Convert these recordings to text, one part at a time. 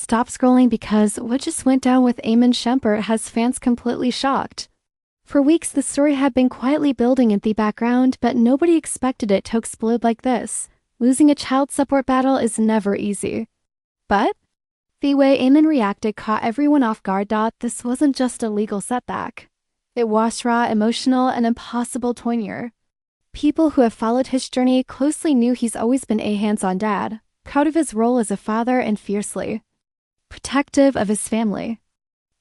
stop scrolling because what just went down with Iman Shumpert has fans completely shocked. For weeks, the story had been quietly building in the background, but nobody expected it to explode like this. Losing a child support battle is never easy. But the way Iman reacted caught everyone off guard. This wasn't just a legal setback. It was raw, emotional, and impossible tenure. People who have followed his journey closely knew he's always been a hands-on dad, proud of his role as a father and fiercely protective of his family.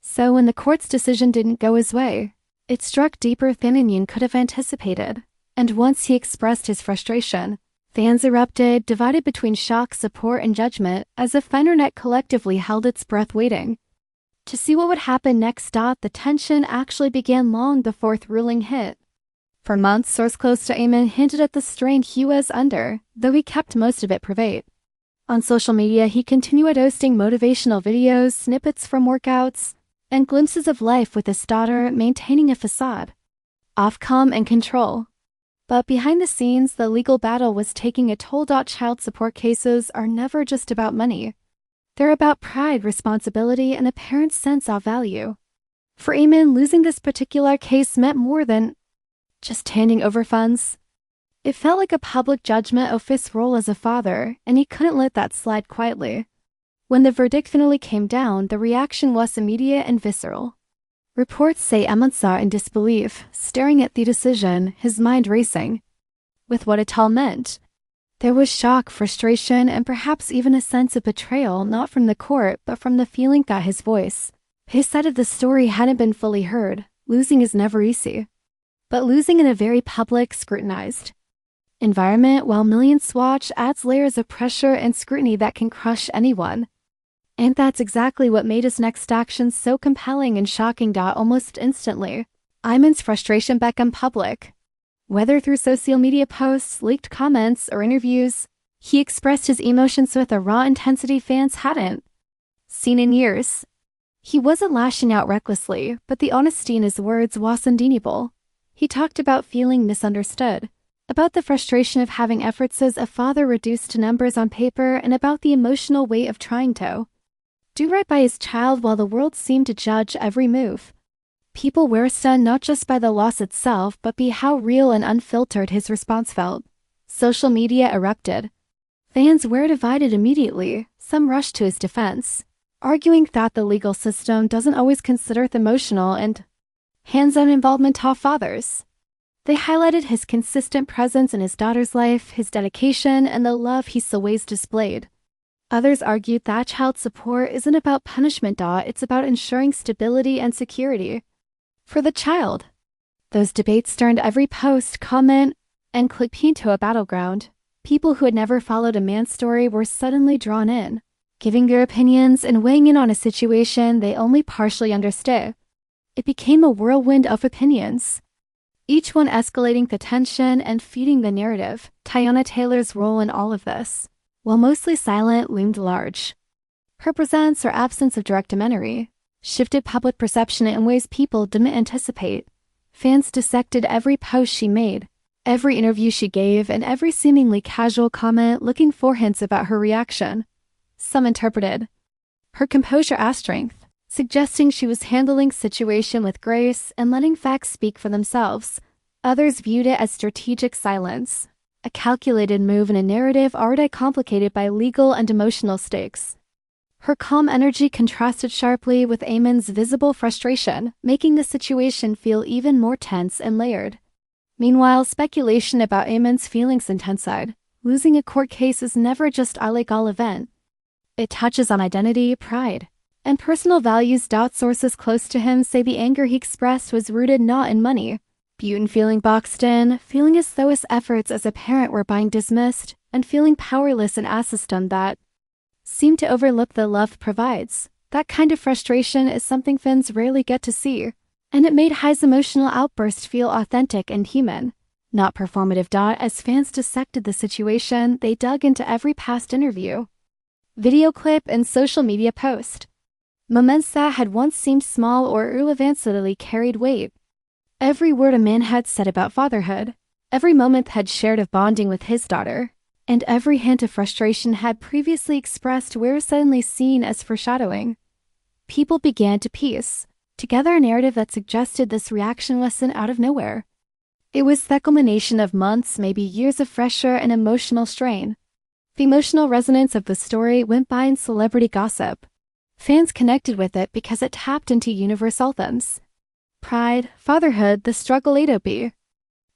So when the court's decision didn't go his way, it struck deeper than anyone could have anticipated. And once he expressed his frustration, fans erupted, divided between shock, support, and judgment, as if the internet collectively held its breath waiting to see what would happen next. The tension actually began long before the ruling hit. For months, sources close to Iman hinted at the strain he was under, though he kept most of it private. On social media, he continued posting motivational videos, snippets from workouts, and glimpses of life with his daughter, maintaining a facade of calm and control. But behind the scenes, the legal battle was taking a toll. Child support cases are never just about money. They're about pride, responsibility, and a parent's sense of value. For Iman, losing this particular case meant more than just handing over funds. It felt like a public judgment of his role as a father, and he couldn't let that slide quietly. When the verdict finally came down, the reaction was immediate and visceral. Reports say Iman sat in disbelief, staring at the decision, his mind racing with what it all meant. There was shock, frustration, and perhaps even a sense of betrayal, not from the court, but from the feeling that his voice, his side of the story, hadn't been fully heard. Losing is never easy. But losing in a very public, scrutinized environment while millions watch adds layers of pressure and scrutiny that can crush anyone. And that's exactly what made his next action so compelling and shocking. Almost instantly, Iman's frustration became public. Whether through social media posts, leaked comments, or interviews, he expressed his emotions with a raw intensity fans hadn't seen in years. He wasn't lashing out recklessly, but the honesty in his words was undeniable. He talked about feeling misunderstood, about the frustration of having efforts as a father reduced to numbers on paper, and about the emotional weight of trying to do right by his child while the world seemed to judge every move. People were stunned not just by the loss itself, but by how real and unfiltered his response felt. Social media erupted. Fans were divided immediately. Some rushed to his defense, arguing that the legal system doesn't always consider the emotional and hands-on involvement of fathers. They highlighted his consistent presence in his daughter's life, his dedication, and the love he's always displayed. Others argued that child support isn't about punishment. It's about ensuring stability and security for the child. Those debates turned every post, comment, and clip into a battleground. People who had never followed a man's story were suddenly drawn in, giving their opinions and weighing in on a situation they only partially understood. It became a whirlwind of opinions, each one escalating the tension and feeding the narrative. Teyana Taylor's role in all of this, while mostly silent, loomed large. Her presence or absence of direct commentary shifted public perception in ways people didn't anticipate. Fans dissected every post she made, every interview she gave, and every seemingly casual comment, looking for hints about her reaction. Some interpreted her composure as strength, suggesting she was handling situation with grace and letting facts speak for themselves. Others viewed it as strategic silence, a calculated move in a narrative already complicated by legal and emotional stakes. Her calm energy contrasted sharply with Iman's visible frustration, making the situation feel even more tense and layered. Meanwhile, speculation about Iman's feelings intensified. Losing a court case is never just a legal event. It touches on identity, pride, and personal values. Sources close to him say the anger he expressed was rooted not in money, but feeling boxed in, feeling as though his efforts as a parent were being dismissed, and feeling powerless in a system that seemed to overlook the love provides. That kind of frustration is something fans rarely get to see, and it made his emotional outburst feel authentic and human, not performative. As fans dissected the situation, they dug into every past interview, video clip, and social media post. Moments that had once seemed small or irrelevant suddenly carried weight. Every word a man had said about fatherhood, every moment had shared of bonding with his daughter, and every hint of frustration had previously expressed were suddenly seen as foreshadowing. People began to piece together a narrative that suggested this reaction wasn't out of nowhere. It was the culmination of months, maybe years of pressure and emotional strain. The emotional resonance of the story went beyond celebrity gossip. Fans connected with it because it tapped into universal themes. Pride, fatherhood, the struggle be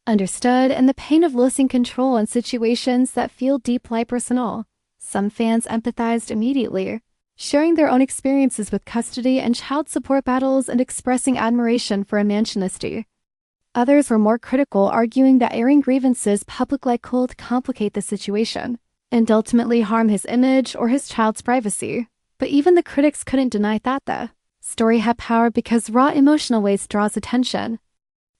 understood, and the pain of losing control in situations that feel deeply personal. Some fans empathized immediately, sharing their own experiences with custody and child support battles and expressing admiration for Iman's honesty. Others were more critical, arguing that airing grievances publicly could complicate the situation and ultimately harm his image or his child's privacy. But even the critics couldn't deny that the story had power because raw emotional waste draws attention.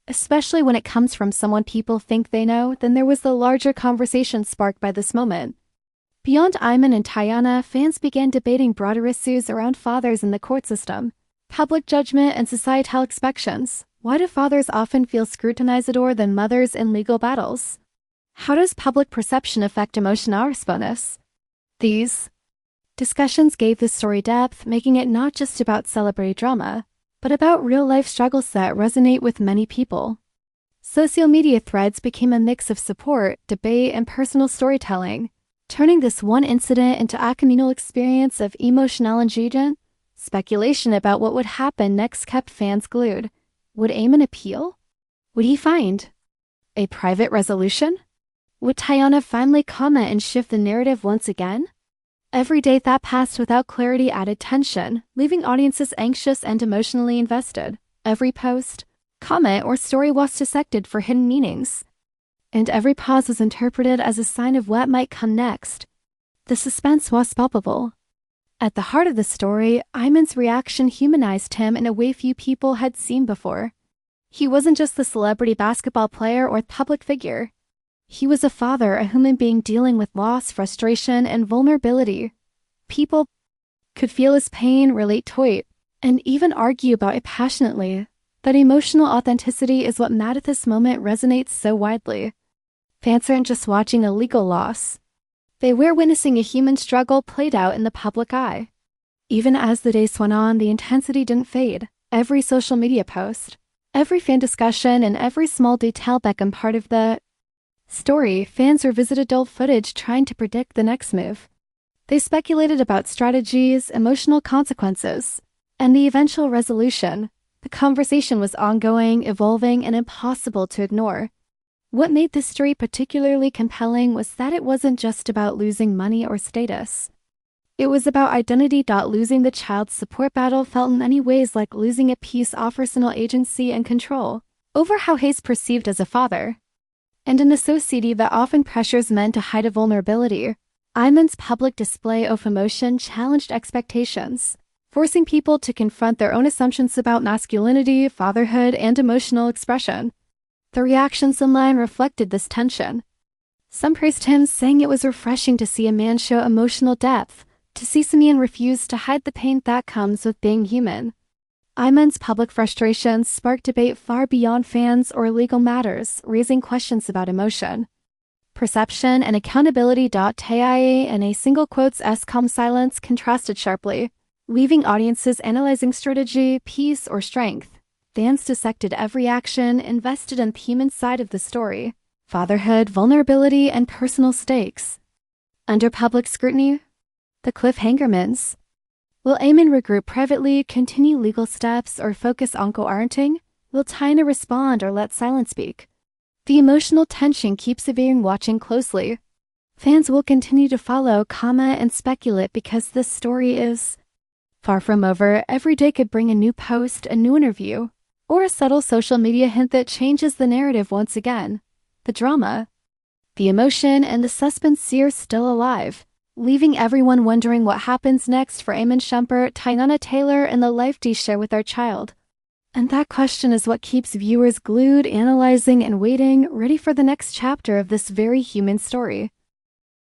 Especially when it comes from someone people think they know, then there was the larger conversation sparked by this moment. Beyond Iman and Teyana, fans began debating broader issues around fathers in the court system, public judgment, and societal expectations. Why do fathers often feel scrutinized more than mothers in legal battles? How does public perception affect emotional response? These discussions gave the story depth, making it not just about celebrity drama, but about real-life struggles that resonate with many people. Social media threads became a mix of support, debate, and personal storytelling, turning this one incident into a communal experience of emotional engagement. Speculation about what would happen next kept fans glued. Would Iman appeal? Would he find a private resolution? Would Teyana finally comment and shift the narrative once again? Every day that passed without clarity added tension, leaving audiences anxious and emotionally invested. Every post, comment, or story was dissected for hidden meanings, and every pause was interpreted as a sign of what might come next. The suspense was palpable. At the heart of the story, Iman's reaction humanized him in a way few people had seen before. He wasn't just the celebrity basketball player or public figure. He was a father, a human being dealing with loss, frustration, and vulnerability. People could feel his pain, relate to it, and even argue about it passionately. That emotional authenticity is what made this moment resonates so widely. Fans aren't just watching a legal loss. They were witnessing a human struggle played out in the public eye. Even as the days went on, the intensity didn't fade. Every social media post, every fan discussion, and every small detail became part of the story. Fans revisited old footage trying to predict the next move. They speculated about strategies, emotional consequences, and the eventual resolution. The conversation was ongoing, evolving, and impossible to ignore. What made this story particularly compelling was that it wasn't just about losing money or status. It was about identity. Losing the child's support battle felt in many ways like losing a piece of personal agency and control over how he's perceived as a father. And in a society that often pressures men to hide a vulnerability, Iman's public display of emotion challenged expectations, forcing people to confront their own assumptions about masculinity, fatherhood, and emotional expression. The reactions online reflected this tension. Some praised him, saying it was refreshing to see a man show emotional depth, to see someone refuse to hide the pain that comes with being human. Iman's public frustrations sparked debate far beyond fans or legal matters, raising questions about emotion, perception, and accountability. Teyana and a single quote's calm silence contrasted sharply, leaving audiences analyzing strategy, peace, or strength. Fans dissected every action, invested in the human side of the story, fatherhood, vulnerability, and personal stakes. Under public scrutiny, the cliffhanger remains. Will Iman regroup privately, continue legal steps, or focus on co-parenting? Will Teyana respond or let silence speak? The emotional tension keeps everyone watching closely. Fans will continue to follow, comment, and speculate because this story is far from over. Every day could bring a new post, a new interview, or a subtle social media hint that changes the narrative once again. The drama, the emotion, and the suspense are still alive, leaving everyone wondering what happens next for Iman Shumpert, Teyana Taylor, and the life they share with our child. And that question is what keeps viewers glued, analyzing, and waiting, ready for the next chapter of this very human story.